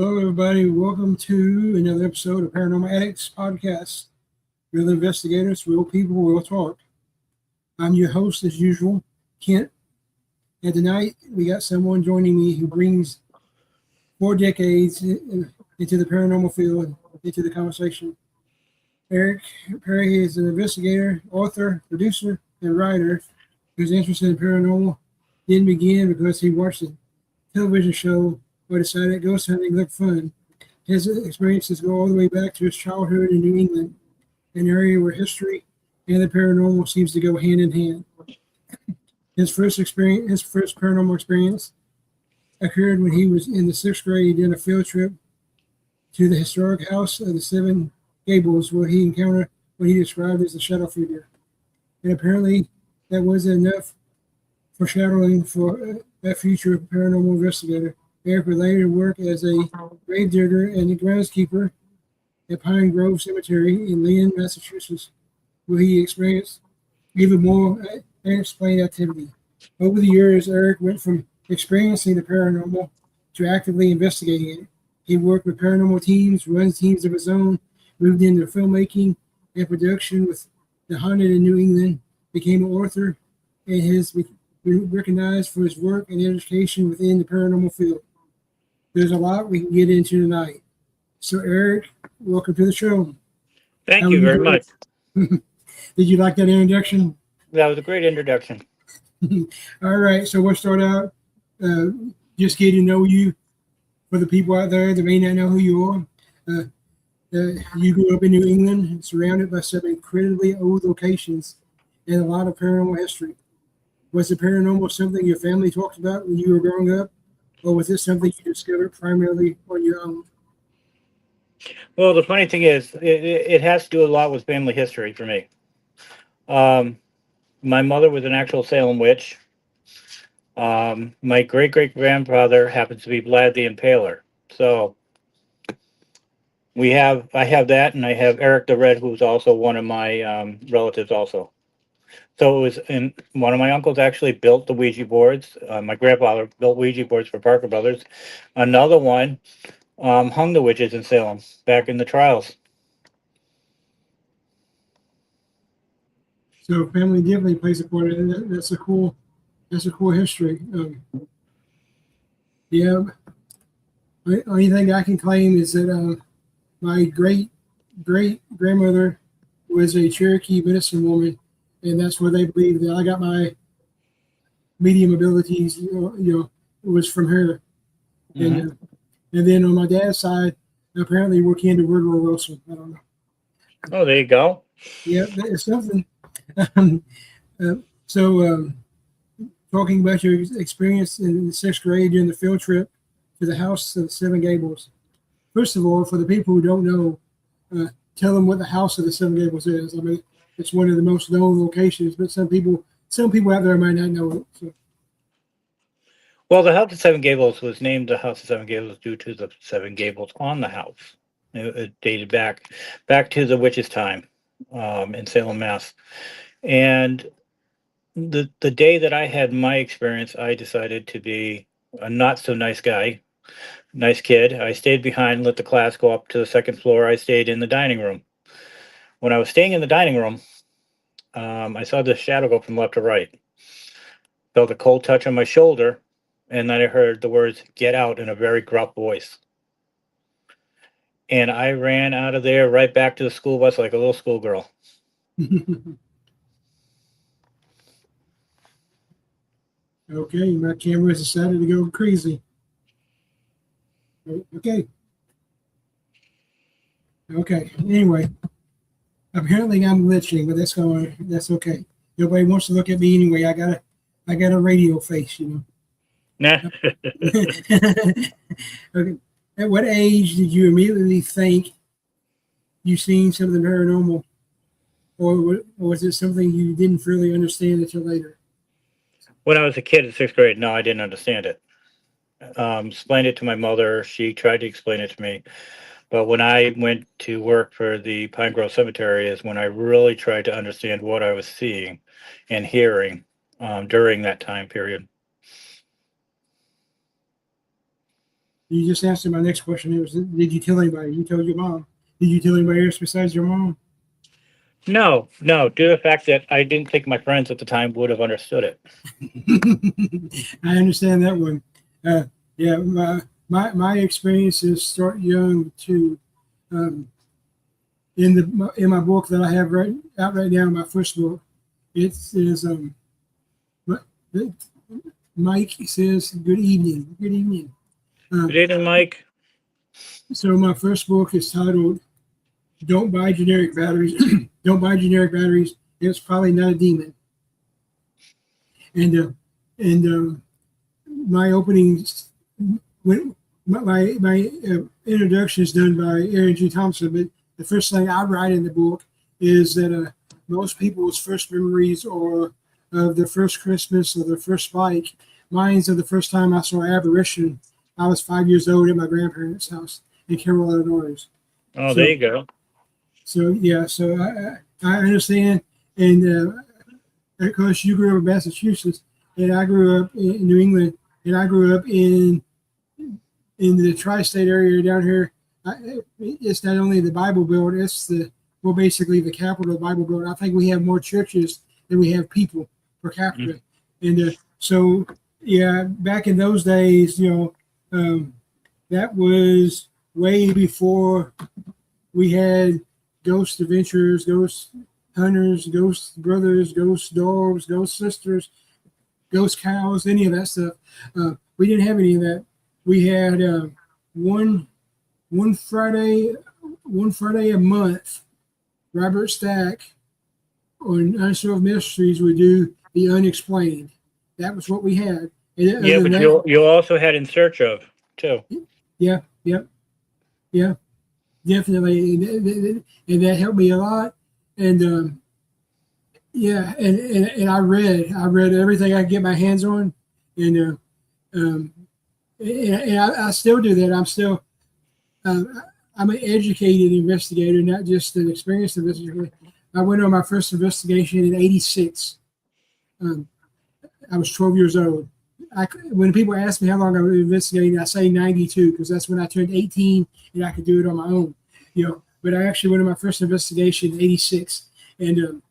Hello, everybody. Welcome to another episode of Paranormal Addicts Podcast. Real investigators, real people, real talk. I'm your host, as usual, Kent. And tonight, we got someone joining me who brings 4 decades into the paranormal field, into the conversation. Eric Perry is an investigator, author, producer, and writer whose interest in paranormal didn't begin because he watched a television show or decided ghost hunting looked fun. His experiences go all the way back to his childhood in New England, an area where history and the paranormal seems to go hand in hand. His first paranormal experience occurred when he was in the 6th grade in a field trip to the historic house of the Seven Gables, where he encountered what he described as a shadow figure. And apparently that wasn't enough foreshadowing for a future paranormal investigator. Eric would later work as a grave digger and a groundskeeper at Pine Grove Cemetery in Lynn, Massachusetts, where he experienced even more unexplained activity. Over the years, Eric went from experiencing the paranormal to actively investigating it. He worked with paranormal teams, runs teams of his own, moved into filmmaking and production with The Haunted in New England, became an author, and has been recognized for his work and education within the paranormal field. There's a lot we can get into tonight. So, Eric, welcome to the show. Thank you very much. Did you like that introduction? That was a great introduction. All right, so we'll start out just getting to know you for the people out there that may not know who you are. You grew up in New England, surrounded by some incredibly old locations and a lot of paranormal history. Was the paranormal something your family talked about when you were growing up, or was this something you discovered primarily on your own? Well, the funny thing is, it has to do a lot with family history for me. My mother was an actual Salem witch. My great-great-grandfather happens to be Vlad the Impaler. So I have that, and I have Eric the Red, who's also one of my relatives also. So it was, and one of my uncles actually built the Ouija boards. My grandfather built Ouija boards for Parker Brothers. Another one hung the witches in Salem back in the trials. So family definitely plays a part in it. That's a cool history. Yeah. The only thing I can claim is that my great grandmother was a Cherokee medicine woman, and that's where they believe that I got my medium abilities. It was from her. Mm-hmm. And then on my dad's side, apparently we're kin to Woodrow Wilson. I don't know. Oh, there you go. Yeah, it's something. Talking about your experience in the 6th grade during the field trip to the house of the Seven Gables. First of all, for the people who don't know, tell them what the house of the Seven Gables is. I mean, it's one of the most known locations, but some people out there might not know it. So. Well, the House of Seven Gables was named the House of Seven Gables due to the seven gables on the house. It dated back to the witch's time in Salem, Mass. And the day that I had my experience, I decided to be a not so nice guy, nice kid. I stayed behind, let the class go up to the 2nd floor. I stayed in the dining room. When I was staying in the dining room, I saw the shadow go from left to right. Felt a cold touch on my shoulder, and then I heard the words, "Get out," in a very gruff voice. And I ran out of there right back to the school bus like a little schoolgirl. Okay, my camera decided to go crazy. Okay. Anyway, apparently I'm glitching, but that's okay. Nobody wants to look at me anyway. I got a radio face, Nah. Okay. At what age did you immediately think you seen something paranormal, or was it something you didn't really understand until later? When I was a kid in 6th grade, no, I didn't understand it. Explained it to my mother. She tried to explain it to me. But when I went to work for the Pine Grove Cemetery is when I really tried to understand what I was seeing and hearing during that time period. You just answered my next question. It was, did you tell anybody? You told your mom. Did you tell anybody else besides your mom? No, no, due to the fact that I didn't think my friends at the time would have understood it. I understand that one. Yeah, my experiences start young too. Um, in my book that I have out right now, my first book, it says Mike says good evening, good evening. Good evening, Mike. So my first book is titled "Don't Buy Generic Batteries." Don't buy generic batteries. It's probably not a demon. And my opening, when my introduction is done by Aaron G. Thompson, but the first thing I write in the book is that most people's first memories are of their first Christmas or their first spike. Mine's of the first time I saw an apparition. I was 5 years old at my grandparents' house in Carroll, Illinois. Oh, there you go. So yeah, so I understand, and of course you grew up in Massachusetts, and I grew up in New England, and I grew up in the tri-state area down here. It's not only the Bible Belt; it's basically the capital of the Bible Belt. I think we have more churches than we have people per capita, and so yeah, back in those days, that was way before we had ghost adventures, ghost hunters, ghost brothers, ghost dogs, ghost sisters, ghost cows, any of that stuff. We didn't have any of that. We had one Friday a month. Robert Stack on Unsolved Mysteries would do the unexplained. That was what we had. And yeah, but you also had In Search Of too. Yeah, definitely, and that helped me a lot. And yeah, and I read everything I could get my hands on, and I still do that. I'm an educated investigator, not just an experienced investigator. I went on my first investigation in '86. I was 12 years old. When people ask me how long I've been investigating, I say 92 because that's when I turned 18 and I could do it on my own. But I actually went on my first investigation in '86, and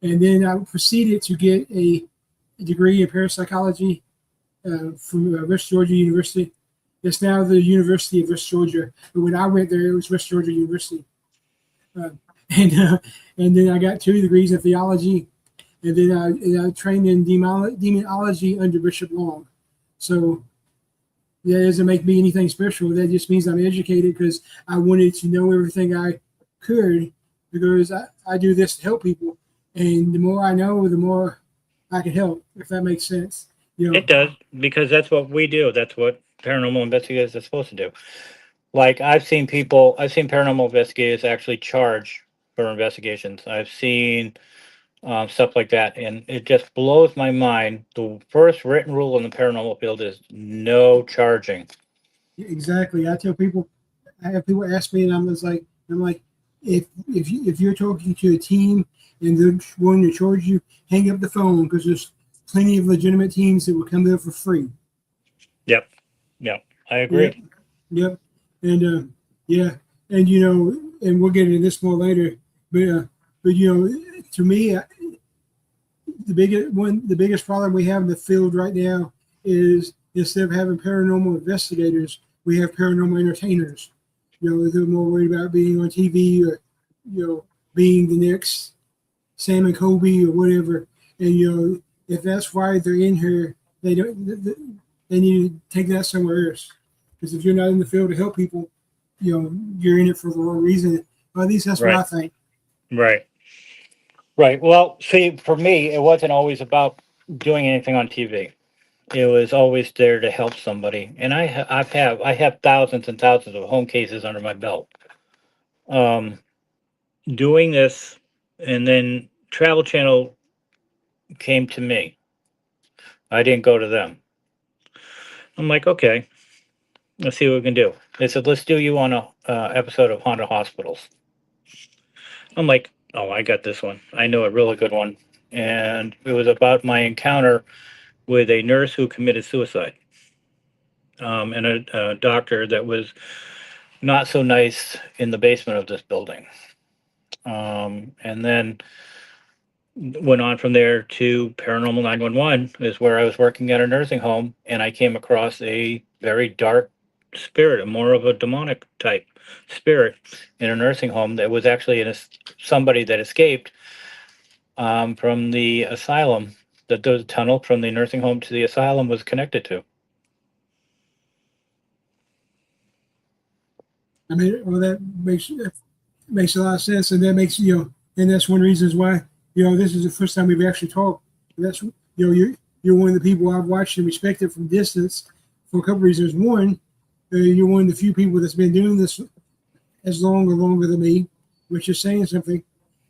then I proceeded to get a degree in parapsychology from West Georgia University. It's now the University of West Georgia, but when I went there, it was West Georgia University. And then I got 2 degrees in theology, and then I trained in demonology under Bishop Long. So that doesn't make me anything special. That just means I'm educated because I wanted to know everything I could, because I do this to help people. And the more I know, the more I can help, if that makes sense. It does, because that's what we do. That's what paranormal investigators are supposed to do. Like I've seen paranormal investigators actually charge for investigations. I've seen stuff like that, and it just blows my mind. The first written rule in the paranormal field is no charging. Exactly. I have people ask me, and I'm like, if you're talking to a team and they're wanting to charge you, hang up the phone, because there's plenty of legitimate teams that will come there for free. Yep, I agree. Yep. And yeah, and and we'll get into this more later, but to me, the biggest problem we have in the field right now is, instead of having paranormal investigators, we have paranormal entertainers. They're more worried about being on TV, or being the next Sam and Kobe or whatever. And if that's why they're in here, they need to take that somewhere else. Because if you're not in the field to help people, you're in it for the wrong reason. Or at least that's what I think. Right. Well, see, for me, it wasn't always about doing anything on TV. It was always there to help somebody, and I have thousands and thousands of home cases under my belt. Doing this, and then Travel Channel came to me. I didn't go to them. I'm like, okay, let's see what we can do. They said, let's do you on a episode of Haunted Hospitals. I'm like, oh, I got this one. I know a really good one. And it was about my encounter with a nurse who committed suicide. and a doctor that was not so nice in the basement of this building. And then went on from there to Paranormal 911, is where I was working at a nursing home, and I came across a very dark spirit, more of a demonic type spirit in a nursing home that was actually somebody that escaped from the asylum, that the tunnel from the nursing home to the asylum was connected to. I mean, well, that makes a lot of sense, and that makes and that's one of the reasons why this is the first time we've actually talked. That's you're one of the people I've watched and respected from distance for a couple of reasons. One, you're one of the few people that's been doing this as long or longer than me, which is saying something,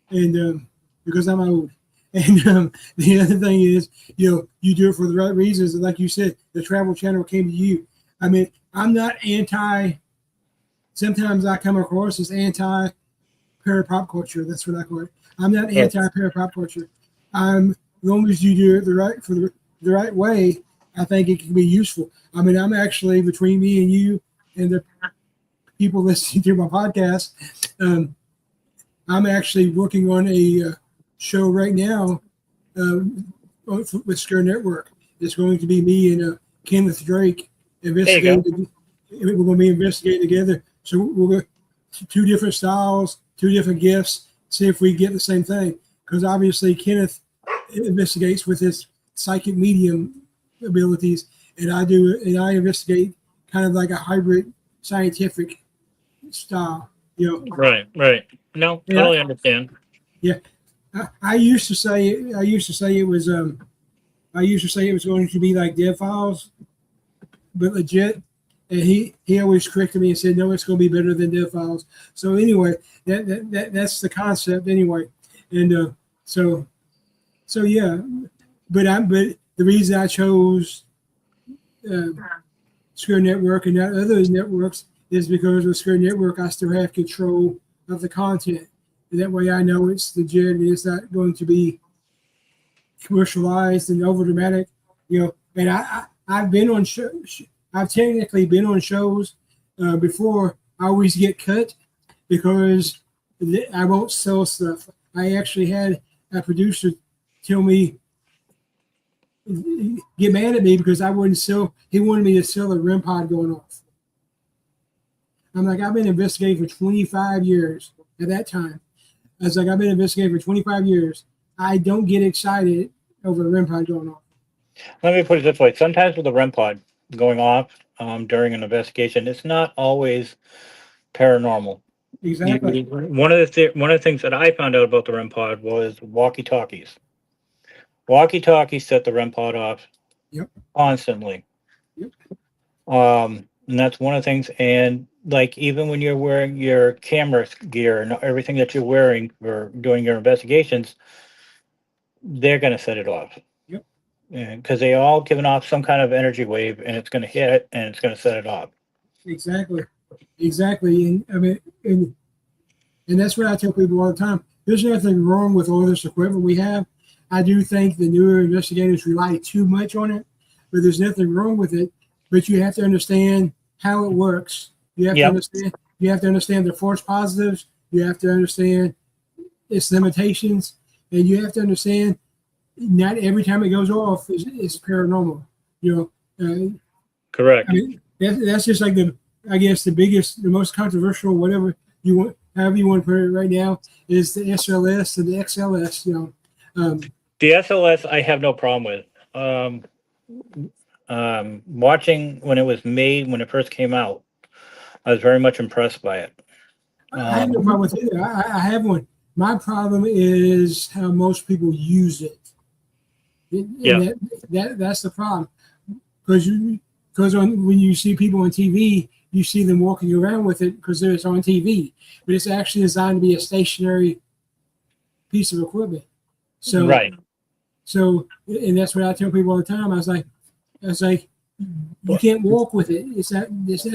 and because I'm old. And the other thing is, you do it for the right reasons, and like you said, the Travel Channel came to you. I mean, I'm not anti. Sometimes I come across as anti-parapop culture. That's what I call it. I'm not anti-parapop culture. As long as you do it the right way, I think it can be useful. I mean, I'm actually, between me and you and the people listening to my podcast, I'm actually working on a show right now with Scare Network. It's going to be me and Kenneth Drake investigating. We're going to be investigating together. So we'll go two different styles, two different gifts, see if we get the same thing. Because obviously Kenneth investigates with his psychic medium abilities, and I investigate kind of like a hybrid scientific style. Right. No, totally understand. Yeah, I used to say it was going to be like Dead Files, but legit. And he always corrected me and said, no, it's going to be better than Dead Files. So anyway, that's the concept anyway. And so yeah, but the reason I chose Scare Network and not other networks is because with Scare Network, I still have control of the content. And that way I know it's legit and it's not going to be commercialized and over dramatic, and I've been on shows. I've technically been on shows before. I always get cut because I won't sell stuff. I actually had a producer tell me, get mad at me because I wouldn't sell. He wanted me to sell a REM pod going off. I'm like, I've been investigating for 25 years at that time. I was like, I've been investigating for 25 years. I don't get excited over a REM pod going off. Let me put it this way. Sometimes with a REM pod going off during an investigation, it's not always paranormal. Exactly. One of the things that I found out about the REM pod was walkie-talkies. Walkie-talkies set the REM pod off constantly. Yep. And that's one of the things. And like, even when you're wearing your camera gear and everything that you're wearing or doing your investigations, they're going to set it off. Because they all giving off some kind of energy wave, and it's going to hit it, and it's going to set it off. Exactly. And I mean, and that's what I tell people all the time. There's nothing wrong with all this equipment we have. I do think the newer investigators rely too much on it, but there's nothing wrong with it. But you have to understand how it works. You have to understand. You have to understand the false positives. You have to understand its limitations, and you have to understand. Not every time it goes off is paranormal, Correct. I mean, that's just like the most controversial, whatever you want, however you want to put it right now, is the SLS and the XLS. The SLS, I have no problem with. Watching when it was made, when it first came out, I was very much impressed by it. I have no problem with it. I have one. My problem is how most people use it. That's the problem, because when you see people on TV, you see them walking around with it because it's on TV, but it's actually designed to be a stationary piece of equipment. So and that's what I tell people all the time. I was like, you can't walk with it. It's not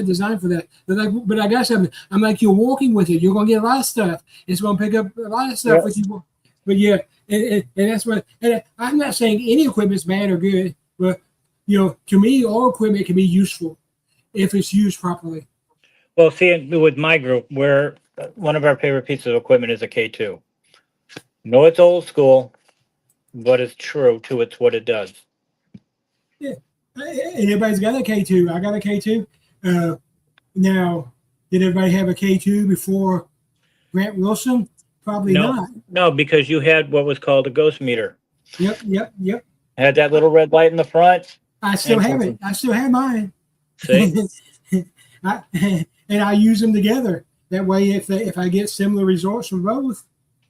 designed for that. They're like, but I got something. I'm like, you're walking with it. You're gonna get a lot of stuff. It's gonna pick up a lot of stuff with you. But yeah. And that's what. And I'm not saying any equipment is bad or good, but to me, all equipment can be useful. if it's used properly. Well, see, with my group, where one of our favorite pieces of equipment is a K2. No, it's old school, but it's true to it's what it does. Yeah, and everybody's got a K2. I got a K2. Now, did everybody have a K2 before Grant Wilson? Probably not. No, because you had what was called a ghost meter. Yep. Had that little red light in the front. I still have it. I still have mine. See? And I use them together. That way, if I get similar results from both,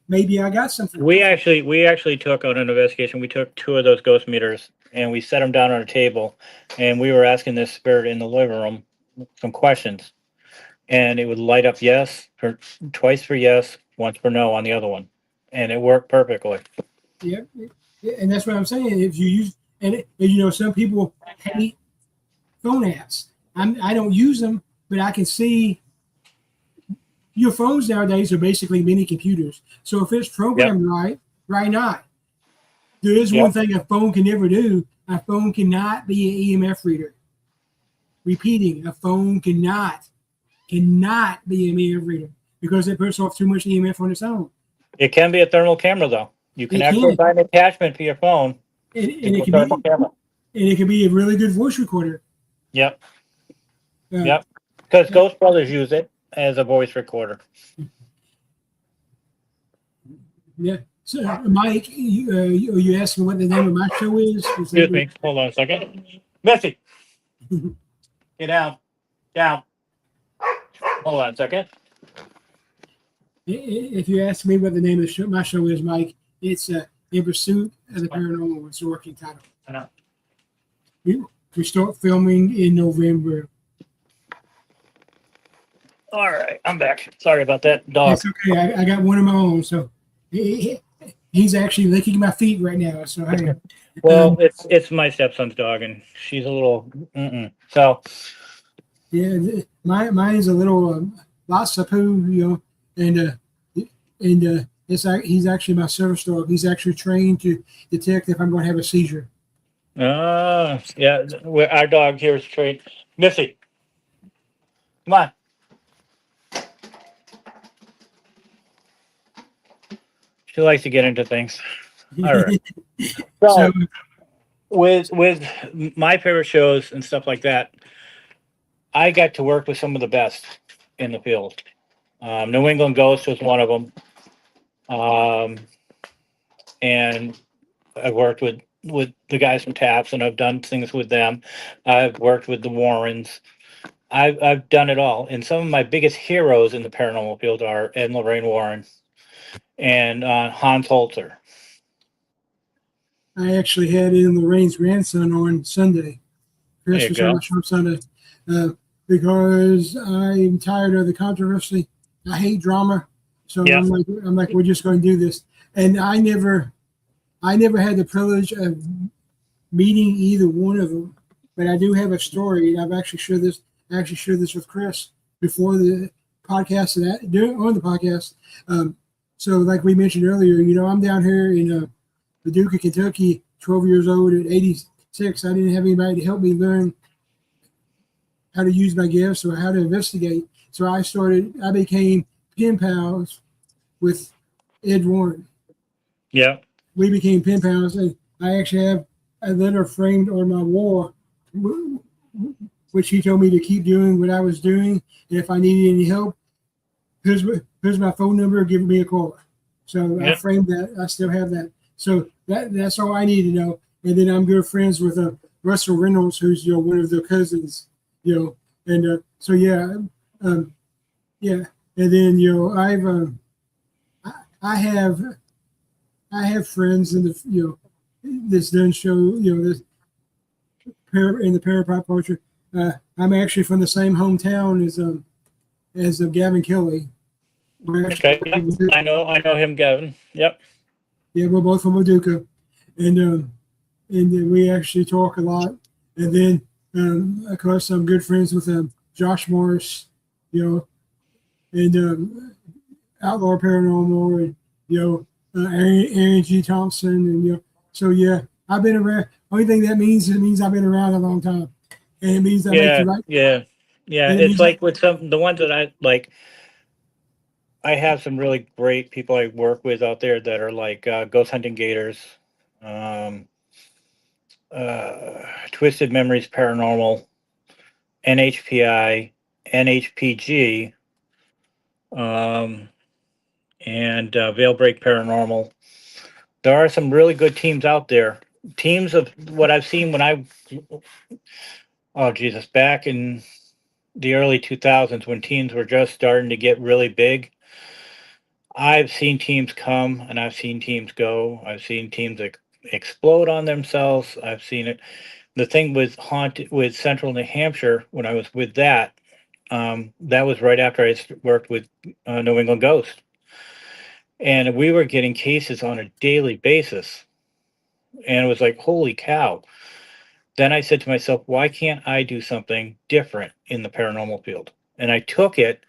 maybe I got something. We actually took on an investigation. We took 2 of those ghost meters and we set them down on a table, and we were asking this spirit in the living room some questions, and it would light up yes for twice for yes, once for no on the other one, and it worked perfectly. Yeah, and that's what I'm saying. If you use and some people hate phone apps. I don't use them, but I can see your phones nowadays are basically mini computers. So if it's programmed right, why not? There is one thing a phone can never do. A phone cannot be an EMF reader. Repeating, a phone cannot be an EMF reader because it puts off too much EMF on its own. It can be a thermal camera, though. You can actually buy an attachment for your phone. And it can be a really good voice recorder. Yep. Because Ghost Brothers use it as a voice recorder. Yeah. So, Mike, you asking what the name of my show is? Excuse me. Hold on a second. Missy. Get down. Hold on a second. If you ask me what the name of my show is, Mike, it's In Pursuit of the Paranormal. It's the working title. I know. We start filming in November. All right, I'm back. Sorry about that, dog. That's okay. I got one of my own, so he's actually licking my feet right now. So hey. Well, it's my stepson's dog, and she's a little. So. Yeah, mine's a little Lhasa Poo, and he's actually my service dog. He's actually trained to detect if I'm going to have a seizure. Yeah. Our dog here is trained. Missy, come on. She likes to get into things. All right. So, with my favorite shows and stuff like that, I got to work with some of the best in the field. New England Ghost was one of them. And I've worked with the guys from TAPS, and I've done things with them. I've worked with the Warrens. I've done it all. And some of my biggest heroes in the paranormal field are Ed and Lorraine Warren and Hans Holzer. I actually had Ed and Lorraine's grandson on Sunday. Christmas on Sunday. Because I'm tired of the controversy. I hate drama. So I'm like, we're just going to do this. And I never had the privilege of meeting either one of them, but I do have a story. I've actually shared this with Chris before the podcast on the podcast. So like we mentioned earlier, I'm down here in Paducah, Kentucky, 12 years old at 86. I didn't have anybody to help me learn how to use my gifts or how to investigate. So I became pen pals with Ed Warren. Yeah. We became pen pals, and I actually have a letter framed on my wall, which he told me to keep doing what I was doing. And if I needed any help, here's my phone number, give me a call. So I framed that. I still have that. So that's all I need to know. And then I'm good friends with Russell Reynolds, who's one of their cousins. And so and then I have friends in the this done show this in the parapop culture. I'm actually from the same hometown as Gavin Kelly. Okay, I know him, Gavin. Yep. Yeah, we're both from Paducah, and we actually talk a lot. And then, of course, I'm good friends with Josh Morris, and Outlaw Paranormal, and Aaron G. Thompson, and so I've been around. Only thing that means I've been around a long time, and it means I make the right. Yeah. Yeah, And it's like with the ones that I like. I have some really great people I work with out there that are like Ghost Hunting Gators, um, Twisted Memories Paranormal, NHPI, NHPG, um, and Veil Break Paranormal. There are some really good teams out there. Teams of what I've seen when oh Jesus, back in the early 2000s when teams were just starting to get really big. I've seen teams come and I've seen teams go. I've seen teams explode on themselves. I've seen it. The thing with Central New Hampshire when I was with that was right after I worked with New England Ghost, and we were getting cases on a daily basis, and it was like, holy cow. Then I said to myself, why can't I do something different in the paranormal field? And I took it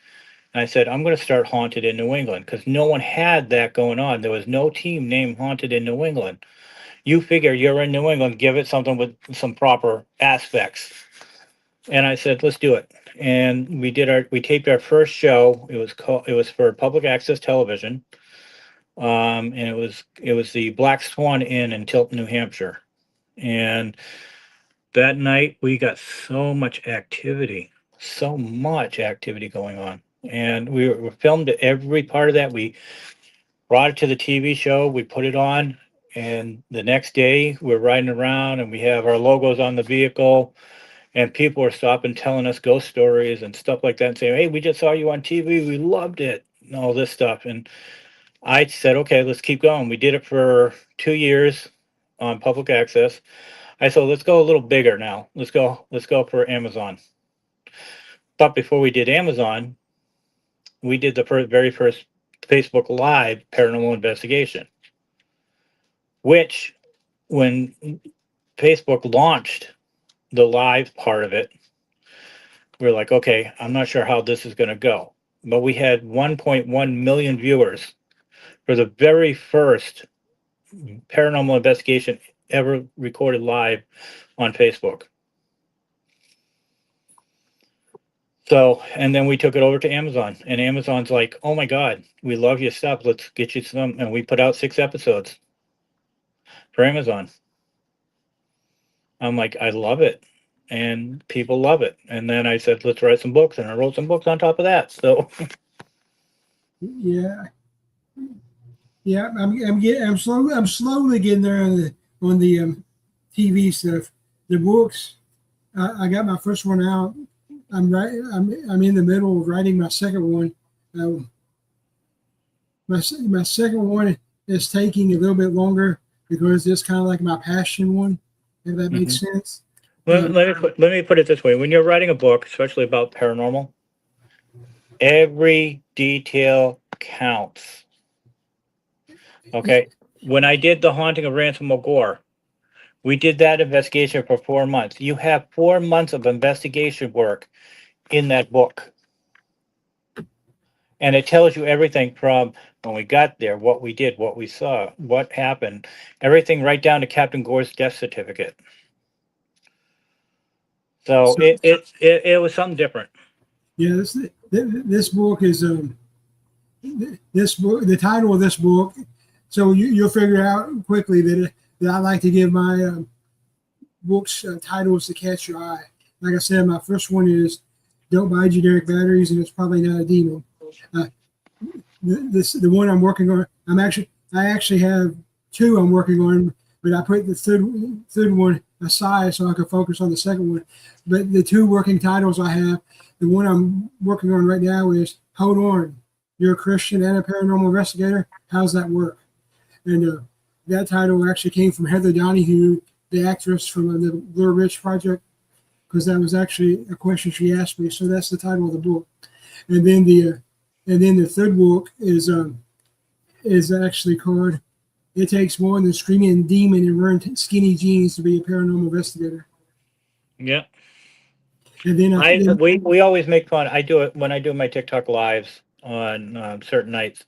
and I said, I'm going to start Haunted in New England because no one had that going on. There was no team named Haunted in New England. You figure you're in New England, give it something with some proper aspects. And I said, let's do it. And we taped our first show. It was for public access television. And it was the Black Swan Inn in Tilton, New Hampshire. And that night we got so much activity going on. And we filmed every part of that. We brought it to the TV show, we put it on, and the next day we're riding around and we have our logos on the vehicle, and people are stopping telling us ghost stories and stuff like that and saying, hey, we just saw you on TV, we loved it, and all this stuff. And I said, okay, let's keep going. We did it for 2 years on public access. I said, let's go a little bigger now. Let's go for Amazon. But before we did Amazon, we did the very first Facebook Live paranormal investigation, which when Facebook launched the live part of it, we are like, okay, I'm not sure how this is going to go. But we had 1.1 million viewers for the very first paranormal investigation ever recorded live on Facebook. So, and then we took it over to Amazon, and Amazon's like, oh my God, we love your stuff. Let's get you some. And we put out 6 episodes for Amazon. I'm like, I love it. And people love it. And then I said, let's write some books. And I wrote some books on top of that. So, yeah, yeah, I'm slowly getting there on the TV stuff. The books, I got my first one out. I'm in the middle of writing my second one. My second one is taking a little bit longer because it's kind of like my passion one, if that makes sense. let me put it this way. When you're writing a book, especially about paranormal, every detail counts. Okay. When I did The Haunting of Ransom O'Gore, we did that investigation for 4 months. You have 4 months of investigation work in that book. And it tells you everything from when we got there, what we did, what we saw, what happened, everything right down to Captain Gore's death certificate. So it was something different. Yeah, this book is this book. The title of this book. So you'll figure out quickly that I like to give my books titles to catch your eye. Like I said, my first one is "Don't Buy Generic Batteries," and it's probably not a demon. The one I'm working on. I actually have 2 I'm working on, but I put the third one aside so I can focus on the second one. But the 2 working titles I have, the one I'm working on right now is "Hold On, You're a Christian and a Paranormal Investigator. How's that work?" And that title actually came from Heather Donahue, the actress from the Blair Witch Project, because that was actually a question she asked me. So that's the title of the book. And then the third book is actually called "It Takes More Than Screaming Demon and Wearing Skinny Jeans to Be a Paranormal Investigator." Yeah. And then we always make fun. I do it when I do my TikTok lives on certain nights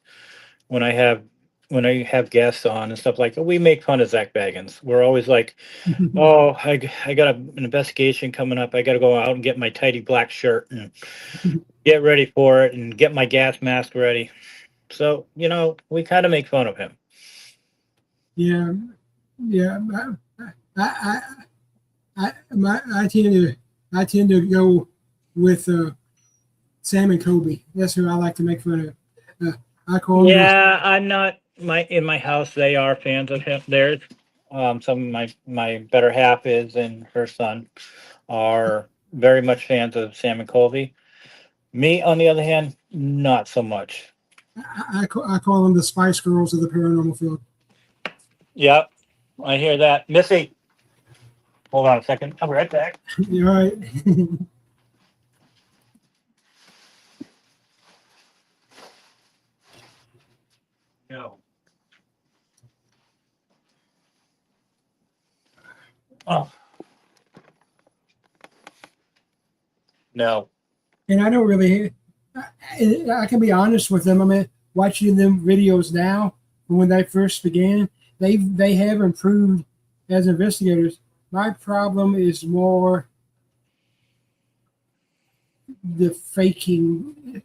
when I have when I have guests on and stuff like that, we make fun of Zach Baggins. We're always like, oh, I got an investigation coming up. I got to go out and get my tidy black shirt and get ready for it and get my gas mask ready. So, we kind of make fun of him. Yeah, yeah. I, I tend to go with Sam and Kobe. That's who I like to make fun of. I call them. Yeah, I'm not in my house. They are fans of him. Theirs. Some of my better half is and her son are very much fans of Sam and Colby. Me, on the other hand, not so much. I call them the Spice Girls of the paranormal field. Yep, I hear that. Missy, hold on a second. I'll be right back. You're right. No. Oh. No. And I don't really. I can be honest with them. I mean, watching them videos now, when they first began, they have improved as investigators. My problem is more the faking.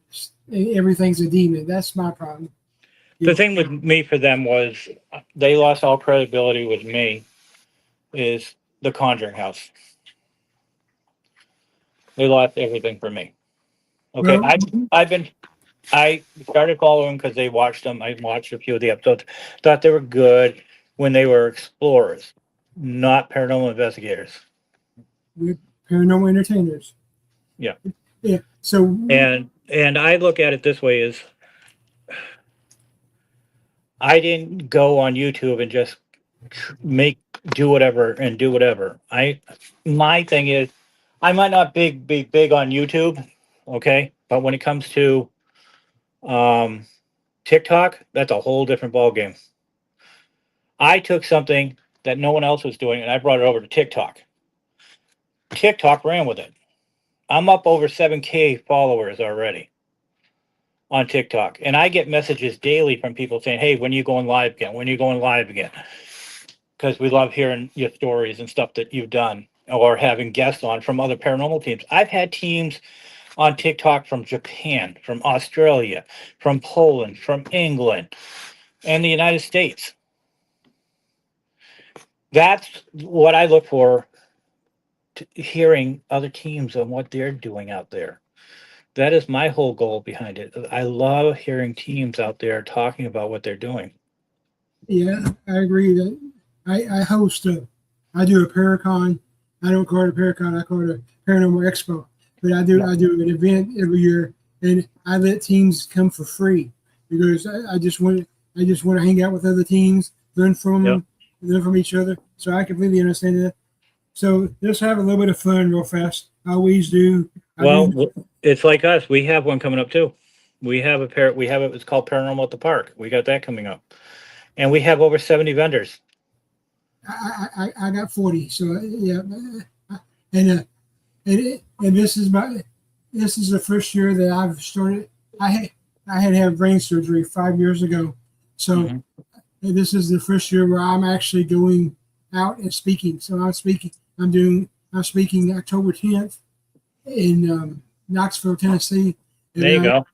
Everything's a demon. That's my problem. The thing with me for them was they lost all credibility with me. Is the Conjuring House? They lost everything for me. Okay, Well, I started following because they watched them. I watched a few of the episodes, thought they were good when they were explorers, not paranormal investigators. we're paranormal entertainers. Yeah. Yeah. So And I look at it this way: is I didn't go on YouTube and just do whatever. My thing is, I might not be big on YouTube, okay, but when it comes to TikTok, that's a whole different ballgame. I took something that no one else was doing and I brought it over to TikTok. TikTok ran with it. I'm up over 7K followers already on TikTok, and I get messages daily from people saying, "Hey, when are you going live again? When are you going live again?" Because we love hearing your stories and stuff that you've done, or having guests on from other paranormal teams. I've had teams on TikTok from Japan, from Australia, from Poland, from England, and the United States. That's what I look for, hearing other teams and what they're doing out there. That is my whole goal behind it. I love hearing teams out there talking about what they're doing. yeah, I agree that I host I do a Paracon. I don't call it a Paracon. I call it a Paranormal Expo. But I do an event every year, and I let teams come for free because I just want to hang out with other teams, learn from each other. So I completely understand that. So let's have a little bit of fun real fast. I always do. It's like us. We have one coming up too. We have it's called Paranormal at the Park. We got that coming up, and we have over 70 vendors. I got 40. So yeah, and this is the first year that I've started. I had to have brain surgery 5 years ago, so this is the first year where I'm actually going out and speaking. So I'm speaking. I'm speaking October 10th in Knoxville, Tennessee. And there you go.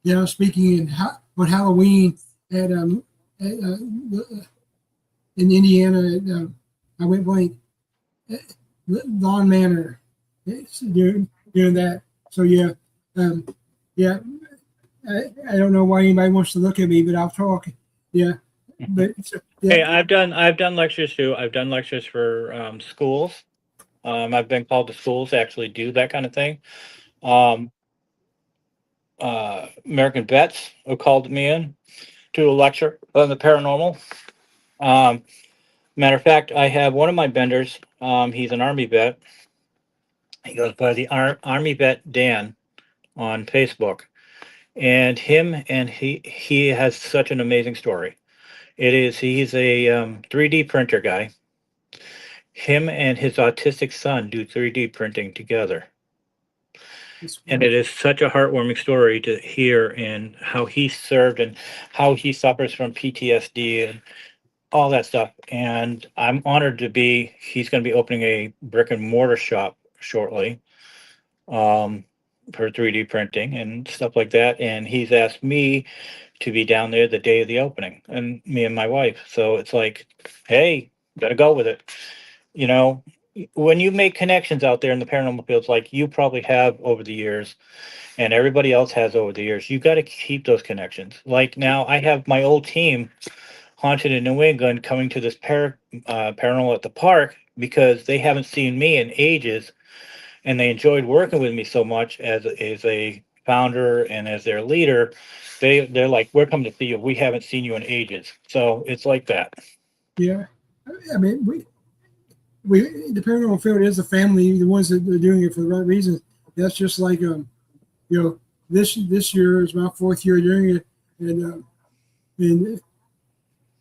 Yeah, I'm speaking on Halloween at in Indiana. I went blank. Lawn Manor. Doing that. So yeah. I don't know why anybody wants to look at me, but I'll talk. Yeah. But yeah. Hey, I've done lectures too. I've done lectures for schools. I've been called to schools to actually do that kind of thing. American vets have called me in to a lecture on the paranormal. Matter of fact, I have one of my vendors. He's an Army vet. He goes by the Army Vet Dan on Facebook, and he has such an amazing story. He's a 3D printer guy. Him and his autistic son do 3D printing together. And it is such a heartwarming story to hear, and how he served and how he suffers from PTSD and all that stuff. And I'm honored to be, he's going to be opening a brick and mortar shop shortly, um, for 3D printing and stuff like that. And he's asked me to be down there the day of the opening, and me and my wife. So it's like, hey, gotta go with it. You know, when you make connections out there in the paranormal fields, like you probably have over the years, and everybody else has over the years, you got to keep those connections. Like now, I have my old team, Haunted in New England, coming to this paranormal at the park because they haven't seen me in ages, and they enjoyed working with me so much as a founder and as their leader. They're like, we're coming to see you. We haven't seen you in ages. So it's like that. Yeah. I mean, we the paranormal field is a family. The ones that are doing it for the right reasons. That's just like this year is my 4th year doing it,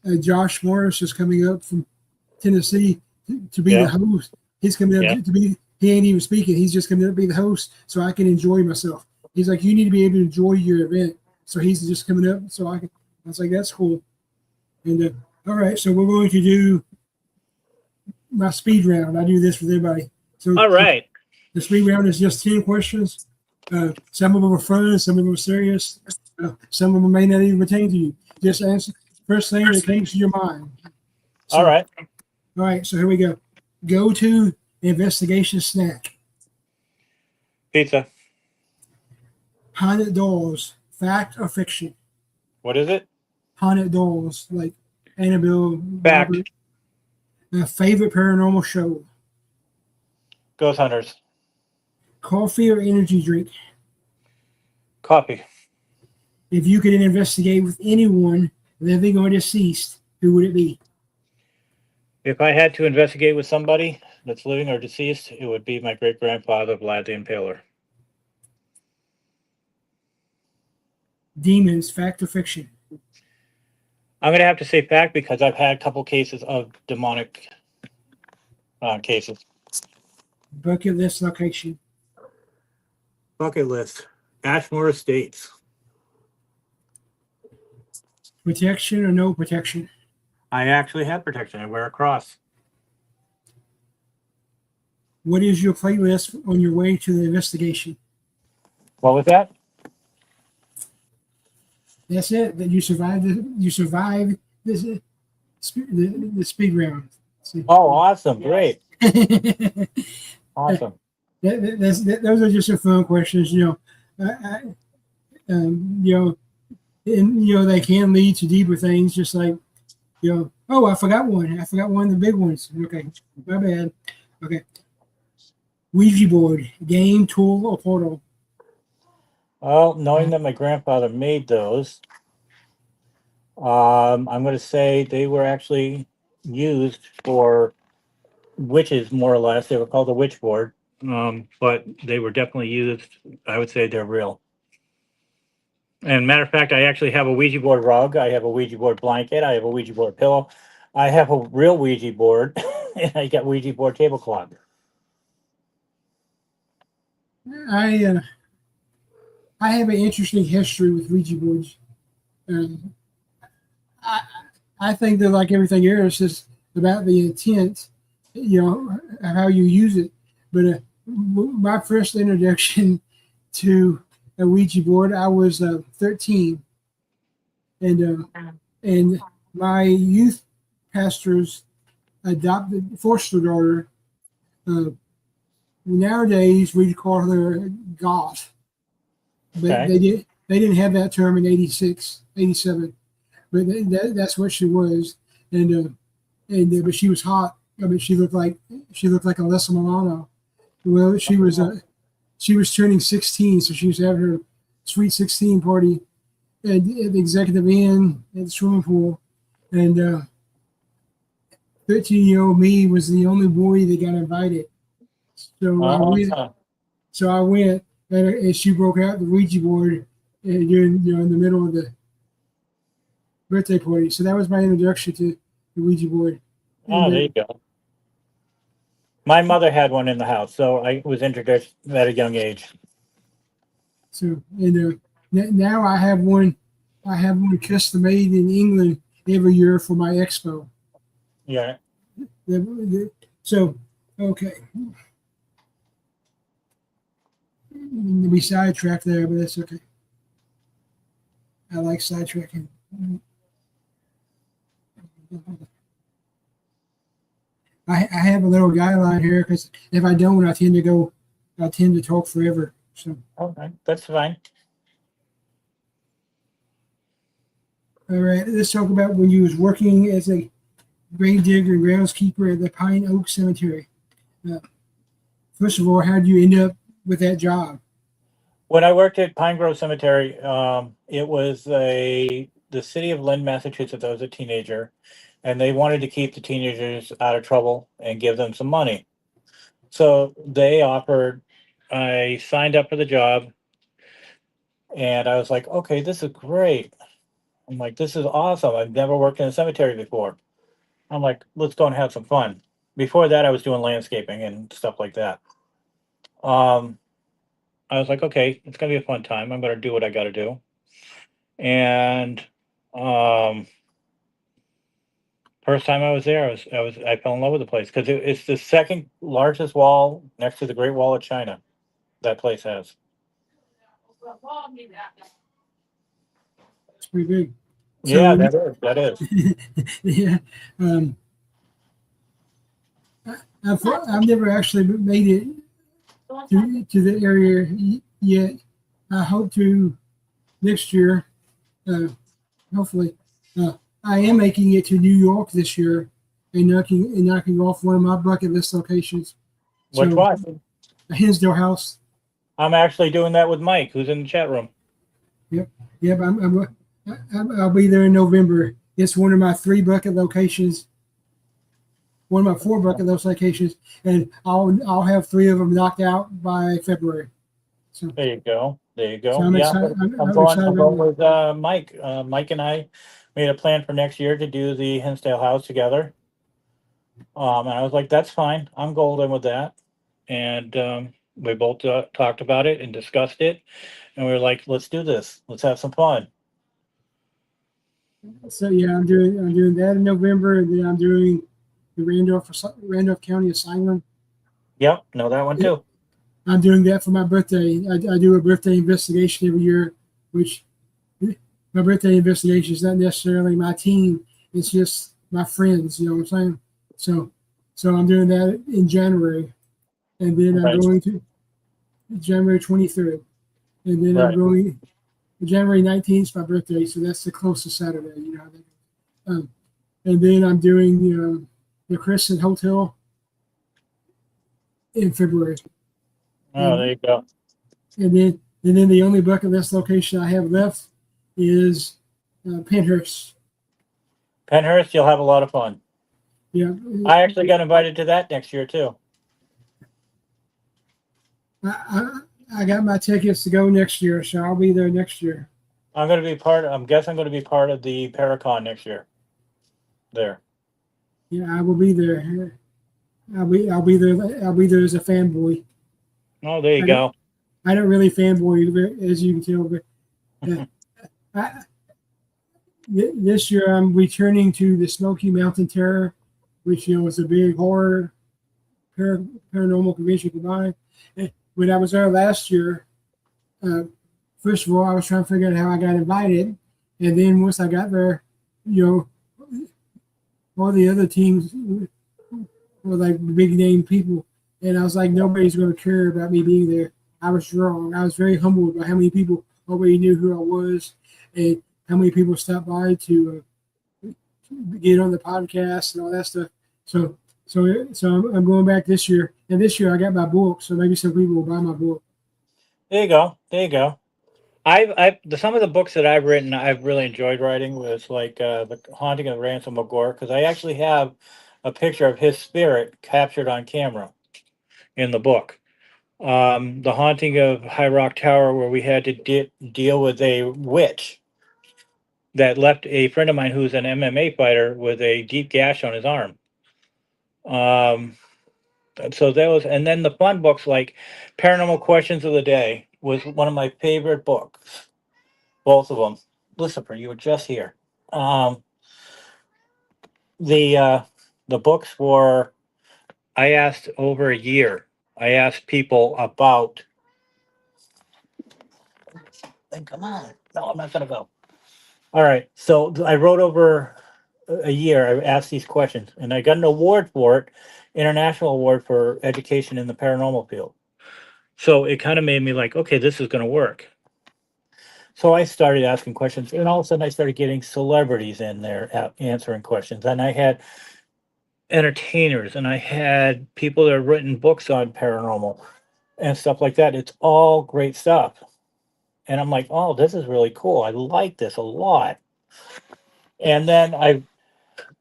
and Josh Morris is coming up from Tennessee to be the host. He's coming up to be. He ain't even speaking. He's just coming up to be the host, so I can enjoy myself. He's like, you need to be able to enjoy your event. So he's just coming up, so I was like, that's cool. And all right, so we're going to do my speed round. I do this with everybody. So all right, the speed round is just 10 questions. Some of them are fun, some of them are serious. Some of them may not even pertain to you. Just answer first thing that comes to your mind. So, all right. All right, so here we go. Go to investigation snack. Pizza. Haunted dolls, fact or fiction? What is it? Haunted dolls, like Annabelle. Fact. Robert. Favorite paranormal show? Ghost Hunters. Coffee or energy drink? Coffee. If you could investigate with anyone, living or deceased, who would it be? If I had to investigate with somebody that's living or deceased, it would be my great-grandfather, Vlad the Impaler. Demons, fact or fiction? I'm going to have to say fact because I've had a couple cases of demonic cases. Bucket list location? Bucket list. Ashmore Estates. Protection or no protection? I actually have protection. I wear a cross. What is your playlist on your way to the investigation? What was that? That's it. That you survived. You survived this the speed round. See? Oh, awesome! Great, awesome. Those are just some fun questions. They can lead to deeper things. Just like oh, I forgot one. I forgot one of the big ones. Okay, my bad. Okay. Ouija board, game, tool, or portal? Well, knowing that my grandfather made those, I'm going to say they were actually used for witches, more or less. They were called a witch board, but they were definitely used. I would say they're real. And matter of fact, I actually have a Ouija board rug. I have a Ouija board blanket. I have a Ouija board pillow. I have a real Ouija board, and I got Ouija board tablecloth. I have an interesting history with Ouija boards. I think that, like everything else, is about the intent, how you use it. But my first introduction to a Ouija board, I was 13, and my youth pastor's adopted foster daughter. Nowadays, we'd call her goth, but Okay. they didn't have that term in 86, 87, but that's what she was, but she was hot. I mean, she looked like Alyssa Milano. Well, she was turning 16, so she was having her sweet 16 party at the Executive Inn at the swimming pool, and 13-year-old me was the only boy that got invited. So I went, and she broke out the Ouija board during in the middle of the birthday party. So that was my introduction to the Ouija board. Oh, there you go. My mother had one in the house, so I was introduced at a young age. So and now I have one. I have one custom made in England every year for my expo. Yeah. So okay, we sidetracked there, but that's okay. I like sidetracking. I have a little guideline here because if I don't, I tend to talk forever. So, Okay, that's fine. all right, let's talk about when you was working as a grave digger and groundskeeper at the Pine Oak Cemetery. Uh, First of all, how did you end up with that job? When I worked at Pine Grove Cemetery, it was the city of Lynn, Massachusetts. I was a teenager, and they wanted to keep the teenagers out of trouble and give them some money. So they offered. I signed up for the job, and I was like, "Okay, this is great." I'm like, "This is awesome. I've never worked in a cemetery before." I'm like, "Let's go and have some fun." Before that, I was doing landscaping and stuff like that. Um, I was like, "Okay, it's gonna be a fun time. I'm gonna do what I got to do." And um, first time I was there, I fell in love with the place because it's the second largest wall next to the Great Wall of China. That place has. It's pretty big. Yeah, So, that is. yeah, um, I've never actually made it to the area yet. I hope to next year. Uh, Hopefully, uh, I am making it to New York this year and knocking off one of my bucket list locations. Which So, one? a Hinsdale House. I'm actually doing that with Mike, who's in the chat room. Yep, yep. I'll be there in November. It's one of my 3 bucket locations. One of my 4 bucket list locations, and I'll have 3 of them knocked out by February. So, There you go. There you so go. I'm Yeah, excited. I'm I'm going. excited I'm about going that. with Mike. Mike and I made a plan for next year to do the Hinsdale House together. And I was like, "That's fine. I'm golden with that." And we both talked about it and discussed it, and we were like, "Let's do this. Let's have some fun." So yeah, I'm doing that in November, and then I'm doing the Randolph County Asylum. Yep, know that one too. I'm doing that for my birthday. I do a birthday investigation every year, which my birthday investigation is not necessarily my team; it's just my friends. You know what I'm saying? So I'm doing that in January, and then I'm Right, going to January 23rd, and then I'm right. going January 19th is my birthday, so that's the closest Saturday. You know, and then I'm doing the Crescent Hotel in February, Oh, there and you go. and then the only bucket list location I have left is Penhurst. Penhurst, you'll have a lot of fun. Yeah, I actually got invited to that next year too. I got my tickets to go next year, so I'll be there next year. I'm going to be part. I'm guessing I'm going to be part of the Paracon next year. There. Yeah, I will be there. I'll be there. I'll be there as a fanboy. Oh, there you I don't go. I don't really fanboy as you can tell, but I, this year I'm returning to the Smoky Mountain Terror, which is a big horror paranormal convention combined. When I was there last year, uh, first of all, I was trying to figure out how I got invited, and then once I got there, you know, all the other teams were like big name people, and I was like, nobody's going to care about me being there. I was wrong. I was very humbled by how many people already knew who I was, and how many people stopped by to get on the podcast and all that stuff. So I'm going back this year, and this year I got my book, so maybe some people will buy my book. There you go. There you go. Some of the books that I've written, I've really enjoyed writing. Was like the Haunting of Ransom McGore, because I actually have a picture of his spirit captured on camera in the book. The Haunting of High Rock Tower, where we had to deal with a witch that left a friend of mine who's an MMA fighter with a deep gash on his arm. So that was, and then the fun books like Paranormal Questions of the Day, was one of my favorite books. Both of them. Lucifer, you were just here. Um, the books were. I asked over a year. I asked people about. Then come on. No, I'm not gonna go. All right. So I wrote over a year. I asked these questions, and I got an award for it, international award for education in the paranormal field. So it kind of made me like, okay, this is going to work. So I started asking questions, and all of a sudden I started getting celebrities in there answering questions, and I had entertainers, and I had people that have written books on paranormal and stuff like that. It's all great stuff, and I'm like, oh, this is really cool. I like this a lot. And then I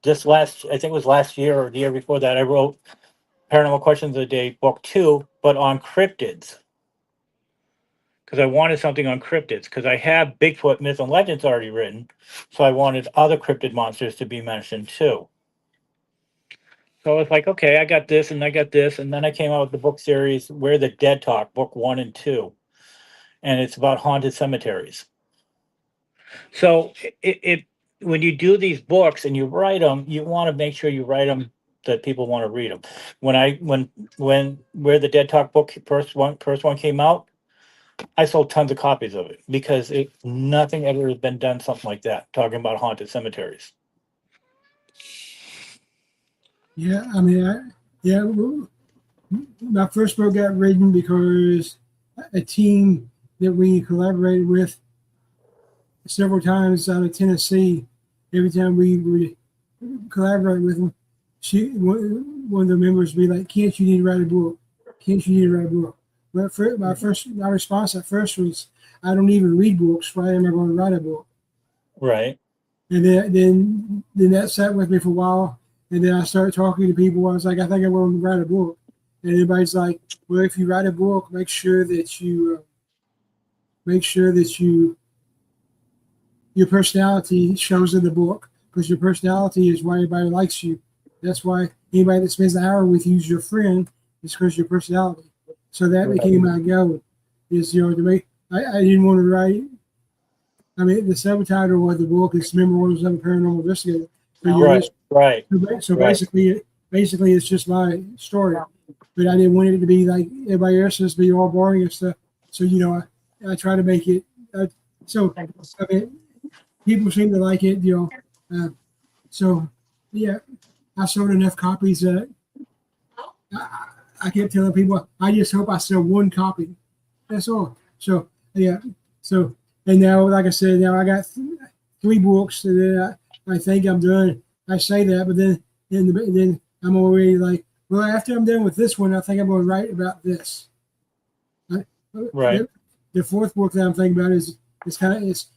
think it was last year or the year before that, I wrote Paranormal Questions of the Day, book 2, but on cryptids. Because I wanted something on cryptids, because I have Bigfoot myths and legends already written, so I wanted other cryptid monsters to be mentioned too. So I was like, okay, I got this and I got this, and then I came out with the book series Where the Dead Talk, book 1 and 2, and it's about haunted cemeteries. So it when you do these books and you write them, you want to make sure you write them that people want to read them. When Where the Dead Talk book first one came out, I sold tons of copies of it because nothing ever has been done something like that, talking about haunted cemeteries. Yeah, I mean, my first book got written because a team that we collaborated with several times out of Tennessee, every time we would collaborate with them, one of the members would be like, "Kent, you need to write a book. Kent, you need to write a book." But my response at first was, "I don't even read books. Why am I going to write a book?" Right. And then that sat with me for a while. And then I started talking to people. I was like, "I think I want to write a book." And everybody's like, "Well, if you write a book, make sure that your personality shows in the book, because your personality is why everybody likes you. That's why anybody that spends an hour with you is your friend, is because of your personality." So that became my goal. Is to make. I didn't want to write. I mean, the subtitle of the book is "Memoirs of a Paranormal Investigator." Right. So basically, it's just my story. But I didn't want it to be like everybody else's, be all boring and stuff. So I try to make it. So I mean, people seem to like it. So yeah, I sold enough copies that I kept telling people, I just hope I sell one copy. That's all. So yeah. So and now, like I said, now I got 3 books, and then I think I'm done. I say that, but then I'm already like, well, after I'm done with this one, I think I'm going to write about this. Right. The 4th book that I'm thinking about is hauntings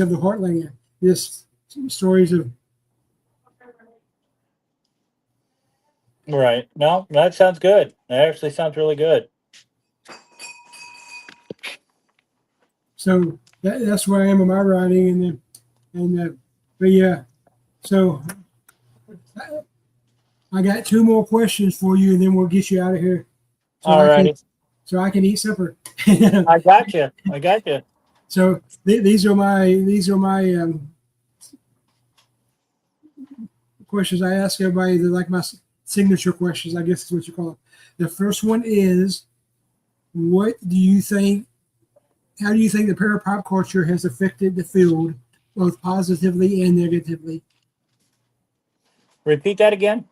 of the Heartland. This stories of. Right. No, that sounds good. That actually sounds really good. So that's where I am in my writing, but yeah. So I got 2 more questions for you, and then we'll get you out of here. All right. So I can eat supper. I got you. So these are my questions I ask everybody. They're like my signature questions, I guess is what you call it. The first one is, how do you think the parapop culture has affected the field, both positively and negatively? Repeat that again.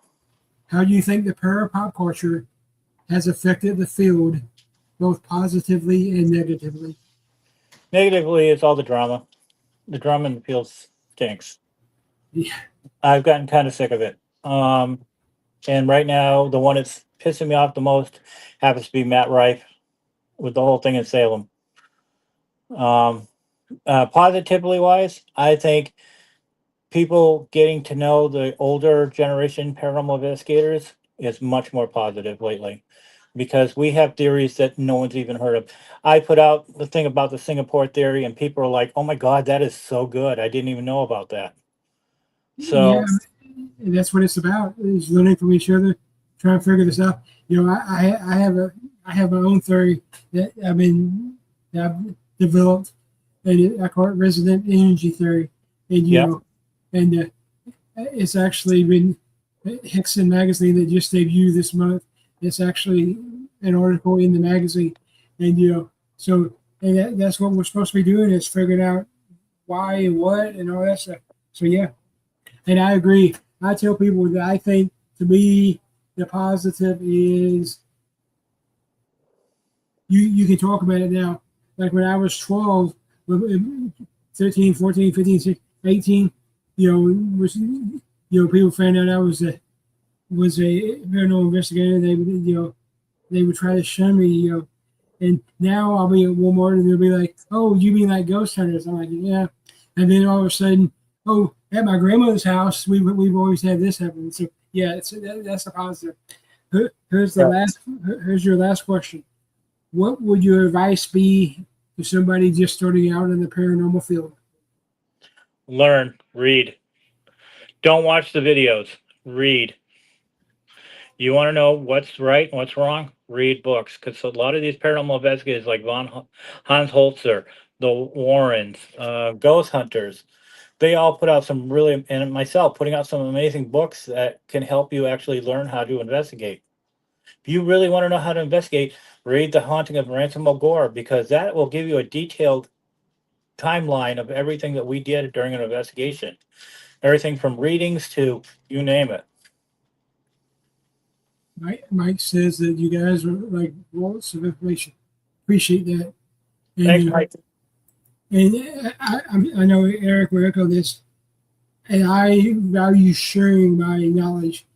How do you think the parapop culture has affected the field, both positively and negatively? Negatively, it's all the drama. The drama in the field stinks. Yeah. I've gotten kind of sick of it. And right now, the one that's pissing me off the most happens to be Matt Rife with the whole thing in Salem. Positively wise, I think people getting to know the older generation paranormal investigators is much more positive lately, because we have theories that no one's even heard of. I put out the thing about the Singapore theory, and people are like, "Oh my God, that is so good. I didn't even know about that." So yeah, that's what it's about, is learning from each other, trying to figure this out. I have I have my own theory that I've developed, and I call it resident energy theory. And it's actually been Hickson magazine that just debuted this month. It's actually an article in the magazine, and that's what we're supposed to be doing, is figuring out why and what and all that stuff. So yeah, and I agree. I tell people that I think, to me, the positive is you can talk about it now. Like when I was 12, 13, 14, 15, 16, 18, people found out I was a paranormal investigator. They would try to shun me, and now I'll be at Walmart and they'll be like, "Oh, you mean like ghost hunters?" I'm like, "Yeah." And then all of a sudden, "Oh, at my grandmother's house, we've always had this happen." So yeah, that's a positive. Here's your last question. What would your advice be to somebody just starting out in the paranormal field? Learn, read. Don't watch the videos. Read. You want to know what's right and what's wrong? Read books, because a lot of these paranormal investigators, like Hans Holzer, the Warrens, ghost hunters, they all put out some really, and myself, putting out some amazing books that can help you actually learn how to investigate. If you really want to know how to investigate, read The Haunting of Ransom O'Gore, because that will give you a detailed timeline of everything that we did during an investigation. Everything from readings to you name it. Mike says that you guys are like lots of information. Appreciate that. And, Thanks, Mike. And I know Eric will echo this, and I value sharing my knowledge.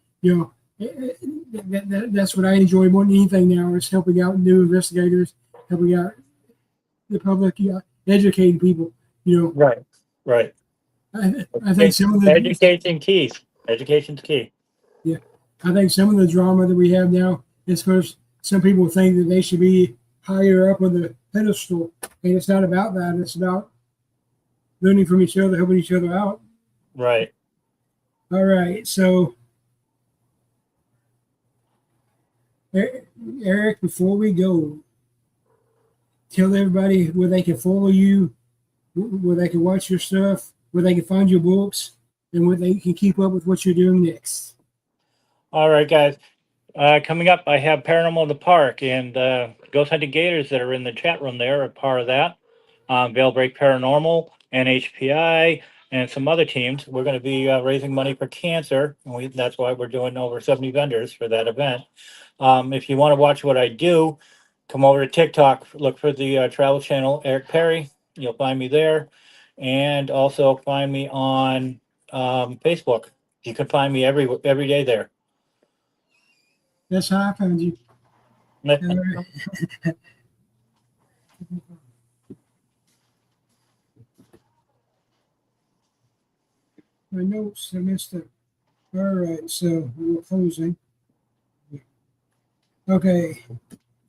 That's what I enjoy more than anything now, is helping out new investigators, helping out the public, educating people. Right. I think some of the education's key. Yeah, I think some of the drama that we have now is because some people think that they should be higher up on the pedestal, and it's not about that. It's about learning from each other, helping each other out. Right. All right. So, Eric, before we go, tell everybody where they can follow you, where they can watch your stuff, where they can find your books, and where they can keep up with what you're doing next. All right, guys. Coming up, I have Paranormal in the Park, and Ghost Hunting Gators that are in the chat room there are part of that. Veil Break Paranormal, NHPI, and some other teams. We're going to be raising money for cancer, and that's why we're doing over 70 vendors for that event. If you want to watch what I do, come over to TikTok, look for the travel channel, Eric Perry. You'll find me there. And also find me on Facebook. You can find me every day there. That's how I found you. My notes, I missed it. All right, so we're closing. Okay.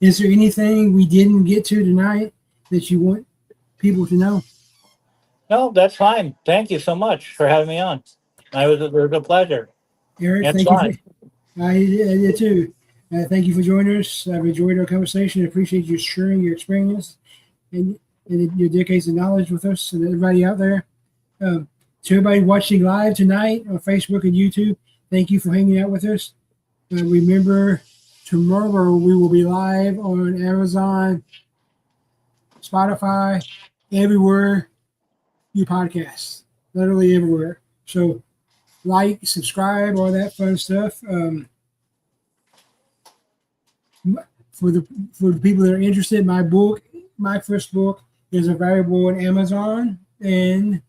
Is there anything we didn't get to tonight that you want people to know? No, that's fine. Thank you so much for having me on. It was a pleasure. Eric, thank you. I did too. Thank you for joining us. I've enjoyed our conversation. I appreciate you sharing your experience and your decades of knowledge with us and everybody out there. To everybody watching live tonight on Facebook and YouTube, thank you for hanging out with us. Remember, tomorrow we will be live on Amazon, Spotify, everywhere you podcast, literally everywhere. So like, subscribe, all that fun stuff. For the people that are interested, my first book is available on Amazon. And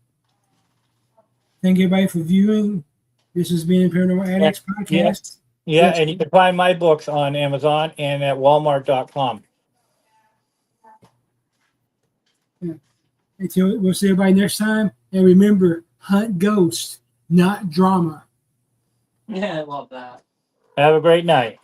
thank everybody for viewing. This has been Paranormal Addicts Podcast. Yeah, and you can find my books on Amazon and at Walmart.com. Yeah. Until we'll see everybody next time. And remember, hunt ghosts, not drama. Yeah, I love that. Have a great night.